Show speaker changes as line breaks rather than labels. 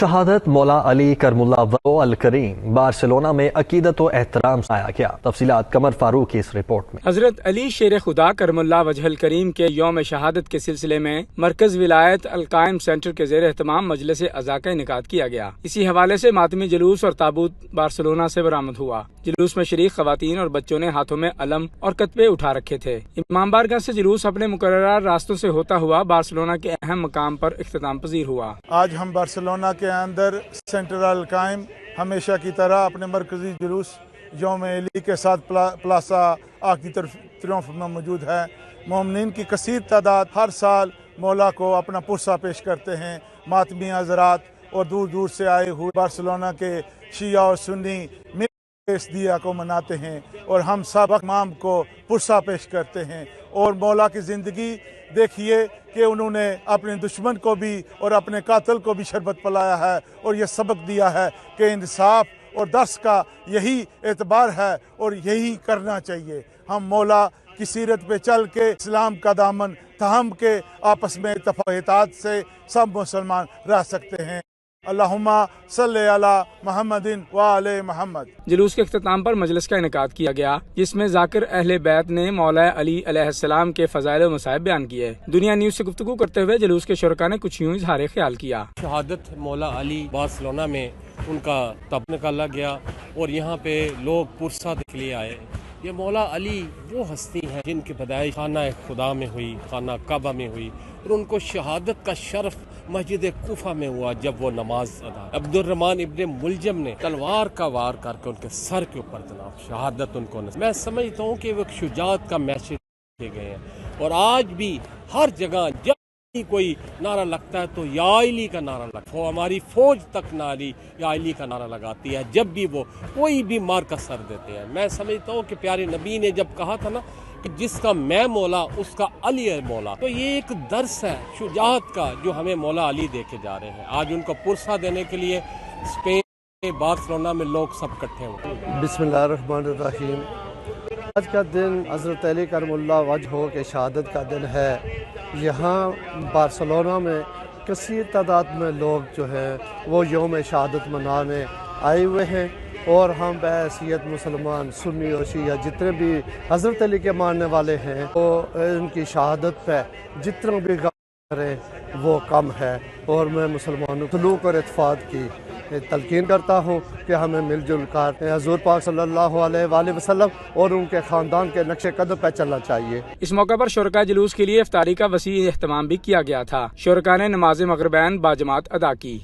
शहादत मौला अली करमुल्लाह वजह अल करीम बार्सिलोना में अकीदत व एहतराम से आया गया। तफसीलात कमर फारूक की इस रिपोर्ट में।
हजरत अली शेर खुदा करमुल्लाह वजह अल करीम के यौम शहादत के सिलसिले में मरकज विलायत अल कायम सेंटर के ज़ेर एहतमाम मजलिस अज़ा का इनेकाद किया गया। इसी हवाले से मातमी जुलूस और ताबूत बार्सिलोना से बरामद हुआ। जुलूस में शरीक खवातीन और बच्चों ने हाथों में अलम और कतबे उठा रखे थे। इमाम बारगाह से जुलूस अपने मुकर्रर रास्तों से होता हुआ बार्सिलोना के अहम मकाम पर इख्तिताम पजीर हुआ।
आज हम बार्सिलोना के अंदर सेंटर अल कायम हमेशा की तरह अपने मरकजी जुलूस यौम अली के साथ प्लासा आग की तरफ में मौजूद है। मोमिनीन की कसीर तादाद हर साल मौला को अपना पुरसा पेश करते हैं। मातमी हज़रात और दूर दूर से आए हुए बार्सिलोना के शिया और सुन्नी इस दिया को मनाते हैं और हम सब इमाम को पुरसा पेश करते हैं। और मौला की ज़िंदगी देखिए कि उन्होंने अपने दुश्मन को भी और अपने कातिल को भी शरबत पिलाया है और ये सबक दिया है कि इंसाफ और दर्स का यही एतबार है और यही करना चाहिए। हम मौला की सीरत पे चल के इस्लाम का दामन थाम के आपस में इत्तेफाक से सब मुसलमान रह सकते हैं। अल्लाहुम्मा सल्ले अला मुहम्मदिन व आले मुहम्मद।
जुलूस के इख्तिताम पर मजलिस का इनेकाद किया गया, जिसमें जाकिर अहले बैत ने मौला अली अलैहिस्सलाम के फज़ाइल व मसाइब बयान किए। दुनिया न्यूज़ से गुफ्तगू करते हुए जुलूस के शुरका ने कुछ यूं इज़हार ख्याल किया।
शहादत मौला अली बार्सिलोना में उनका तब निकाला गया और यहाँ पे लोग पुरसा के लिए आए। ये मौला अली वो हस्ती हैं जिनकी पैदाइश खाना खुदा में हुई, खाना काबा में हुई और उनको शहादत का शर्फ मस्जिद कुफा में हुआ जब वो नमाज अदा। अब्दुर्रहमान इब्ने मुलजम ने तलवार का वार करके उनके सर के ऊपर जनाब शहादत उनको मैं समझता हूँ कि वो एक शुजाअत का मैसेज दिए गए हैं। और आज भी हर जगह जब कोई नारा लगता है तो या अली का नारा लगता है। हमारी फौज तक नारी या अली का नारा लगाती है जब भी वो कोई भी मार का सर देते हैं। मैं समझता हूँ कि प्यारे नबी ने जब कहा था ना कि जिसका मैं मौला उसका अली है मौला, तो ये एक दर्स है शुजाअत का जो हमें मौला अली दे के जा रहे हैं। आज उनको पुरसा देने के लिए स्पेन बार्सिलोना में लोग सब इकट्ठे हुए।
बिस्मिल्लाहिर्रहमानिर्रहीम। आज का दिन हज़रत अली करमुल्लाह वजह के शहादत का दिन है। यहाँ बार्सिलोना में कसीर तादाद में लोग जो हैं वो यौम शहादत मनाने आए हुए हैं और हम बहैसियत मुसलमान सुन्नी और शिया जितने भी हज़रत अली के मानने वाले हैं वो उनकी शहादत पे जितना भी करें वो कम है। और मैं मुसलमानों सलूक और इत्तेफाक की तलकीन करता हूँ कि हमें मिलजुल कर हुज़ूर पाक सल्लल्लाहु अलैहि वसल्लम और उनके ख़ानदान के नक्शे कदम पर चलना चाहिए।
इस मौके पर शुरका जुलूस के लिए इफ्तारी का वसी एहतमाम भी किया गया था। शुरका ने नमाज मगरिबैन बाजमात अदा की।